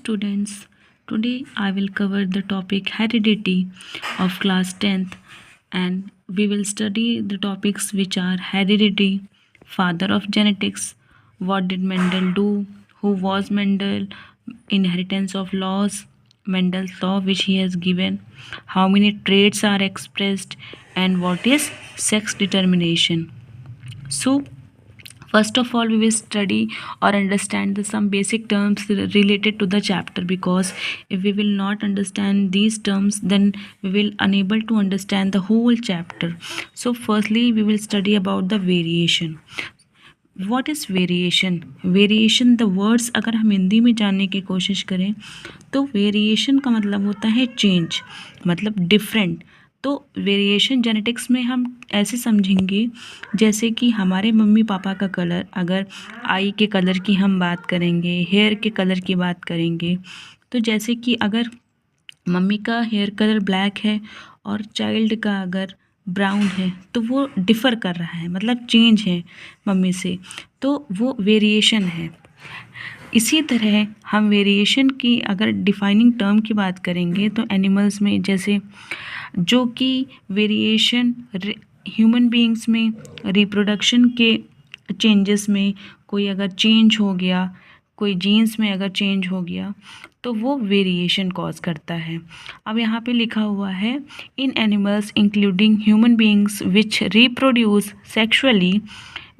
students, today I will cover the topic heredity of class 10th, and we will study the topics which are heredity, father of genetics, what did Mendel do, who was Mendel, inheritance of laws, Mendel's law which he has given, how many traits are expressed, and what is sex determination. So first of all, we will study or understand some basic terms related to the chapter, because if we will not understand these terms, then we will unable to understand the whole chapter. So firstly, we will study about the variation. What is variation? Variation the words अगर हम हिंदी में जानने की कोशिश करें तो variation का मतलब होता है चेंज, मतलब डिफरेंट। तो वेरिएशन जेनेटिक्स में हम ऐसे समझेंगे जैसे कि हमारे मम्मी पापा का कलर, अगर आई के कलर की हम बात करेंगे, हेयर के कलर की बात करेंगे, तो जैसे कि अगर मम्मी का हेयर कलर ब्लैक है और चाइल्ड का अगर ब्राउन है तो वो डिफ़र कर रहा है, मतलब चेंज है मम्मी से, तो वो वेरिएशन है। इसी तरह हम वेरिएशन की अगर डिफाइनिंग टर्म की बात करेंगे तो एनिमल्स में, जैसे जो कि वेरिएशन ह्यूमन बीइंग्स में रिप्रोडक्शन के चेंजेस में कोई अगर चेंज हो गया, कोई जीन्स में अगर चेंज हो गया तो वो वेरिएशन कॉज करता है। अब यहाँ पे लिखा हुआ है in animals including human beings which reproduce sexually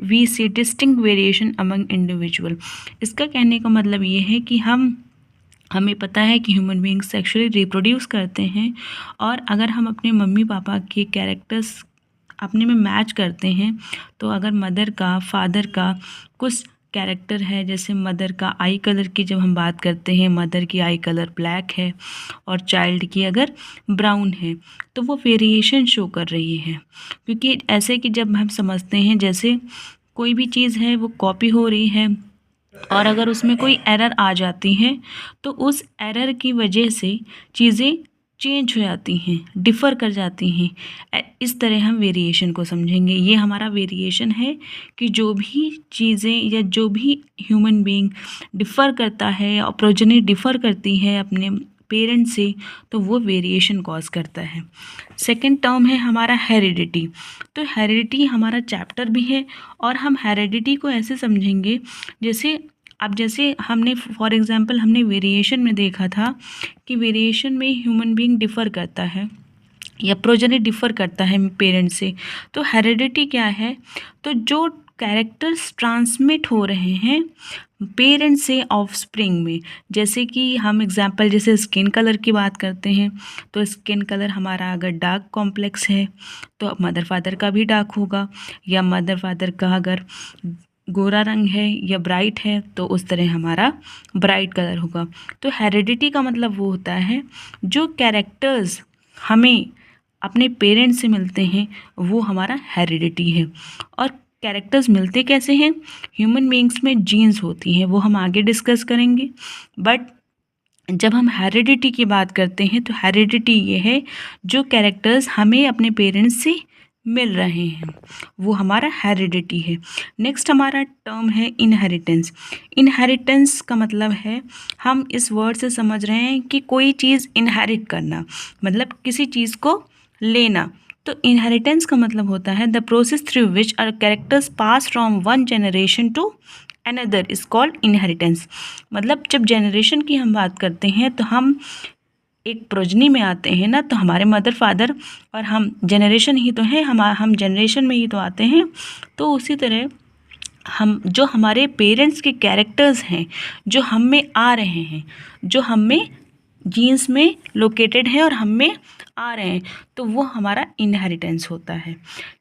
we see distinct variation among individual. इसका कहने का मतलब ये है कि हमें पता है कि ह्यूमन बीइंग्स सेक्सुअली रिप्रोड्यूस करते हैं, और अगर हम अपने मम्मी पापा के कैरेक्टर्स अपने में मैच करते हैं तो अगर मदर का, फादर का कुछ कैरेक्टर है, जैसे मदर का आई कलर की जब हम बात करते हैं, मदर की आई कलर ब्लैक है और चाइल्ड की अगर ब्राउन है, तो वो वेरिएशन शो कर रही है। क्योंकि ऐसे कि जब हम समझते हैं जैसे कोई भी चीज़ है वो कॉपी हो रही है और अगर उसमें कोई एरर आ जाती है तो उस एरर की वजह से चीज़ें चेंज हो जाती हैं, डिफ़र कर जाती हैं। इस तरह हम वेरिएशन को समझेंगे। ये हमारा वेरिएशन है कि जो भी चीज़ें या जो भी ह्यूमन बीइंग डिफ़र करता है और प्रोजेनी डिफ़र करती है अपने पेरेंट से, तो वो वेरिएशन कॉज करता है। सेकंड टर्म है हमारा हेरिडिटी। तो हेरिडिटी हमारा चैप्टर भी है और हम हेरिडिटी को ऐसे समझेंगे जैसे हमने फॉर एग्जांपल हमने वेरिएशन में देखा था कि वेरिएशन में ह्यूमन बीइंग डिफ़र करता है या प्रोजेनी डिफ़र करता है पेरेंट से। तो हेरिडिटी क्या है? तो जो कैरेक्टर्स ट्रांसमिट हो रहे हैं पेरेंट से ऑफस्प्रिंग में, जैसे कि हम एग्जांपल जैसे स्किन कलर की बात करते हैं, तो स्किन कलर हमारा अगर डार्क कॉम्प्लेक्स है तो मदर फादर का भी डार्क होगा, या मदर फादर का अगर गोरा रंग है या ब्राइट है तो उस तरह हमारा ब्राइट कलर होगा। तो हेरिडिटी का मतलब वो होता है जो कैरेक्टर्स हमें अपने पेरेंट्स से मिलते हैं वो हमारा हेरिडिटी है। और कैरेक्टर्स मिलते कैसे हैं? ह्यूमन बीइंग्स में जीन्स होती हैं, वो हम आगे डिस्कस करेंगे। बट जब हम हेरिडिटी की बात करते हैं तो हेरिडिटी ये है जो कैरेक्टर्स हमें अपने पेरेंट्स से मिल रहे हैं, वो हमारा हेरिडिटी है। नेक्स्ट हमारा टर्म है इनहेरिटेंस। इनहेरिटेंस का मतलब है, हम इस वर्ड से समझ रहे हैं कि कोई चीज़ इनहेरिट करना, मतलब किसी चीज़ को लेना। तो इनहेरिटेंस का मतलब होता है the process through which are characters pass from one generation to another is called inheritance. मतलब जब जनरेशन की हम बात करते हैं तो हम एक प्रोजनी में आते हैं ना, तो हमारे मदर फादर और हम जनरेशन ही तो हैं, हम जनरेशन में ही तो आते हैं। तो उसी तरह हम जो हमारे पेरेंट्स के कैरेक्टर्स हैं जो हम में आ रहे हैं, जो हम में जीन्स में लोकेटेड है और हम में आ रहे हैं, तो वो हमारा इनहेरिटेंस होता है।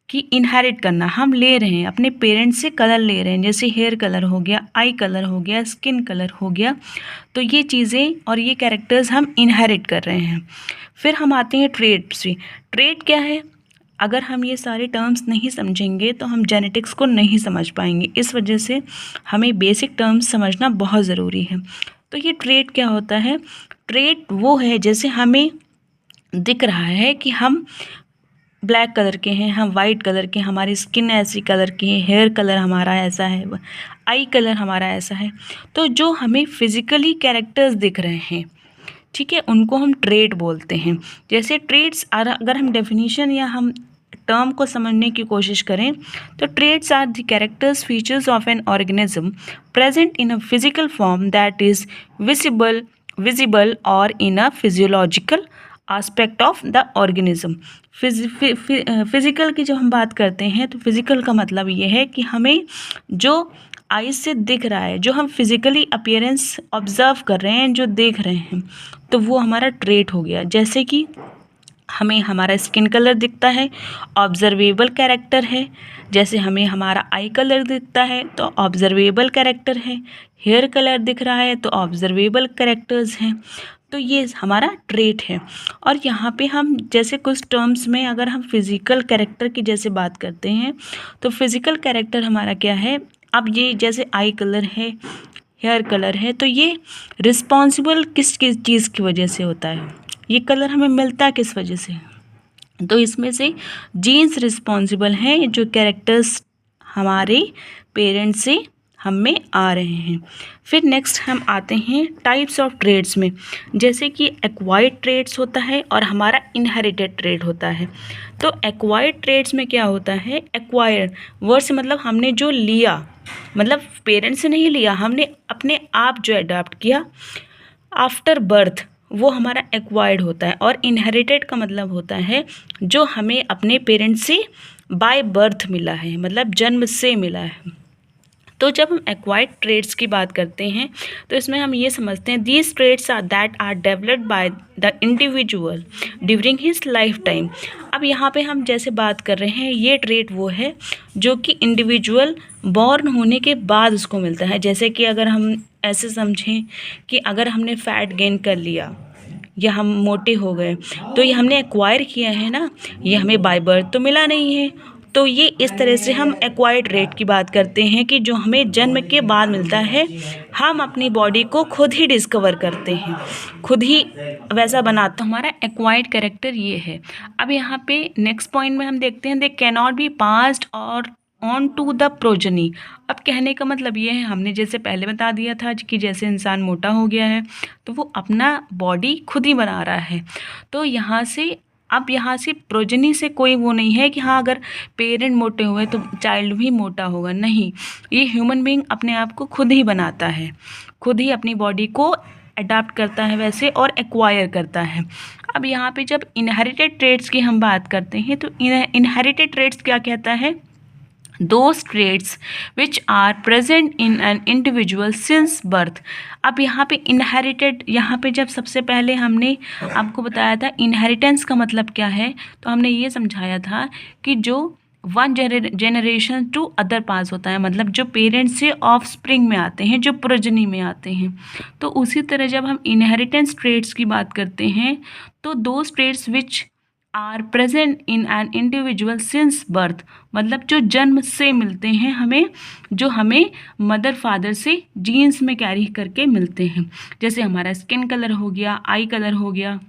कि इनहेरिट करना, हम ले रहे हैं अपने पेरेंट्स से कलर ले रहे हैं, जैसे हेयर कलर हो गया, आई कलर हो गया, स्किन कलर हो गया, तो ये चीज़ें और ये कैरेक्टर्स हम इनहेरिट कर रहे हैं। फिर हम आते हैं ट्रेड्स पे। ट्रेड क्या है? अगर हम ये सारे टर्म्स नहीं समझेंगे तो हम जेनेटिक्स को नहीं समझ पाएंगे, इस वजह से हमें बेसिक टर्म्स समझना बहुत ज़रूरी है। तो ये ट्रेड क्या होता है? ट्रेड वो है जैसे हमें दिख रहा है कि हम ब्लैक कलर के हैं, हम वाइट कलर के, हमारी स्किन ऐसी कलर की है, हेयर कलर हमारा ऐसा है, आई कलर हमारा ऐसा है, तो जो हमें फिजिकली कैरेक्टर्स दिख रहे हैं, ठीक है, उनको हम ट्रेट बोलते हैं। जैसे ट्रेट्स, अगर हम डेफिनेशन या हम टर्म को समझने की कोशिश करें तो traits are the characters features of an organism present in a physical form that is visible और in a physiological aspect of the organism. Physical की जब हम बात करते हैं तो फिजिकल का मतलब ये है कि हमें जो आइज से दिख रहा है, जो हम फिजिकली अपीयरेंस ऑब्जर्व कर रहे हैं, जो देख रहे हैं, तो वो हमारा ट्रेट हो गया। जैसे कि हमें हमारा स्किन कलर दिखता है, ऑब्जर्वेबल कैरेक्टर है। जैसे हमें हमारा आई कलर दिखता है तो ऑब्जर्वेबल कैरेक्टर है, हेयर कलर दिख रहा है तो ऑब्जर्वेबल कैरेक्टर्स हैं। तो ये हमारा ट्रेट है। और यहाँ पे हम जैसे कुछ टर्म्स में अगर हम फिज़िकल कैरेक्टर की जैसे बात करते हैं तो फिज़िकल कैरेक्टर हमारा क्या है, अब ये जैसे आई कलर है, हेयर कलर है, तो ये रिस्पॉन्सिबल किस किस चीज़ की वजह से होता है, ये कलर हमें मिलता है किस वजह से, तो इसमें से जीन्स रिस्पॉन्सिबल हैं, जो कैरेक्टर्स हमारे पेरेंट्स से हम में आ रहे हैं। फिर नेक्स्ट हम आते हैं टाइप्स ऑफ ट्रेड्स में। जैसे कि एक्वायर्ड ट्रेड्स होता है और हमारा इनहेरिटेड ट्रेड होता है। तो एक्वायर्ड ट्रेड्स में क्या होता है, एक्वायर्ड वर्ड से मतलब हमने जो लिया, मतलब पेरेंट्स से नहीं लिया, हमने अपने आप जो अडॉप्ट किया आफ्टर बर्थ, वो हमारा एक्वायर्ड होता है। और इनहेरिटेड का मतलब होता है जो हमें अपने पेरेंट्स से बाय बर्थ मिला है, मतलब जन्म से मिला है। तो जब हम एक्वायर्ड ट्रेड्स की बात करते हैं तो इसमें हम ये समझते हैं these traits are that are developed by the individual during his lifetime. अब यहाँ पे हम जैसे बात कर रहे हैं, ये ट्रेड वो है जो कि इंडिविजुअल बॉर्न होने के बाद उसको मिलता है। जैसे कि अगर हम ऐसे समझें कि अगर हमने फैट गेन कर लिया या हम मोटे हो गए, तो ये हमने एक्वायर किया है ना, ये हमें बाय बर्थ तो मिला नहीं है। तो ये इस तरह से हम एक्वायर्ड रेट की बात करते हैं कि जो हमें जन्म के बाद मिलता है, हम अपनी बॉडी को खुद ही डिस्कवर करते हैं, खुद ही वैसा बनाते, तो हमारा एक्वायर्ड कैरेक्टर ये है। अब यहाँ पे नेक्स्ट पॉइंट में हम देखते हैं they can not be passed और ऑन टू द प्रोजनी। अब कहने का मतलब ये है, हमने जैसे पहले बता दिया था कि जैसे इंसान मोटा हो गया है तो वो अपना बॉडी खुद ही बना रहा है। तो यहाँ से प्रोजनी से कोई वो नहीं है कि हाँ अगर पेरेंट मोटे हुए तो चाइल्ड भी मोटा होगा, नहीं, ये ह्यूमन बीइंग अपने आप को खुद ही बनाता है, खुद ही अपनी बॉडी को अडाप्ट करता है वैसे और एक्वायर करता है। अब यहाँ पे जब इनहेरिटेड ट्रेड्स की हम बात करते हैं तो इनहेरिटेड ट्रेड्स क्या कहता है, those traits which are present in an individual since birth। अब यहाँ पे इनहेरिटेड, यहाँ पे जब सबसे पहले हमने आपको बताया था इनहेरिटेंस का मतलब क्या है, तो हमने ये समझाया था कि जो वन जनरेशन टू अदर पास होता है, मतलब जो पेरेंट्स से ऑफ स्प्रिंग में आते हैं, जो प्रोजनी में आते हैं। तो उसी तरह जब हम इनहेरिटेंस ट्रेड्स की बात करते हैं तो दो traits which are present in an individual since birth, मतलब जो जन्म से मिलते हैं हमें, जो हमें मदर फादर से जीन्स में कैरी करके मिलते हैं। जैसे हमारा स्किन कलर हो गया, आई कलर हो गया,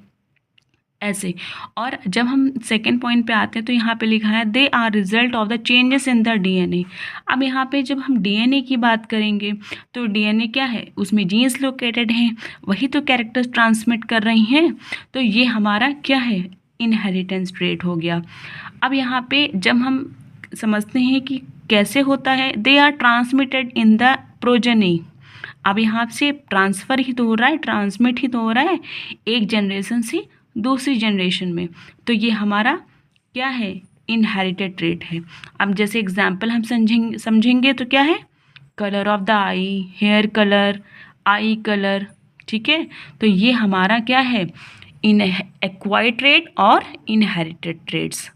ऐसे। और जब हम सेकेंड पॉइंट पे आते हैं तो यहाँ पे लिखा है they are result of the changes in the DNA. अब यहाँ पे जब हम डीएनए की बात करेंगे तो डीएनए क्या है, उसमें जीन्स लोकेटेड हैं, वही तो कैरेक्टर्स ट्रांसमिट कर रही हैं। तो ये हमारा क्या है, इनहेरिटेंस ट्रेट हो गया। अब यहाँ पे जब हम समझते हैं कि कैसे होता है, they are transmitted in the progeny. अब यहाँ से ट्रांसफ़र ही तो हो रहा है, ट्रांसमिट ही तो हो रहा है एक जनरेशन से दूसरी जनरेशन में। तो ये हमारा क्या है, इनहेरिटेड ट्रेट है। अब जैसे एग्जाम्पल हम समझेंगे तो क्या है, colour of the eye, hair colour, eye colour, ठीक है। तो ये हमारा क्या है, इन एक्वायर्ड ट्रेट और इनहेरिटेड ट्रेट्स।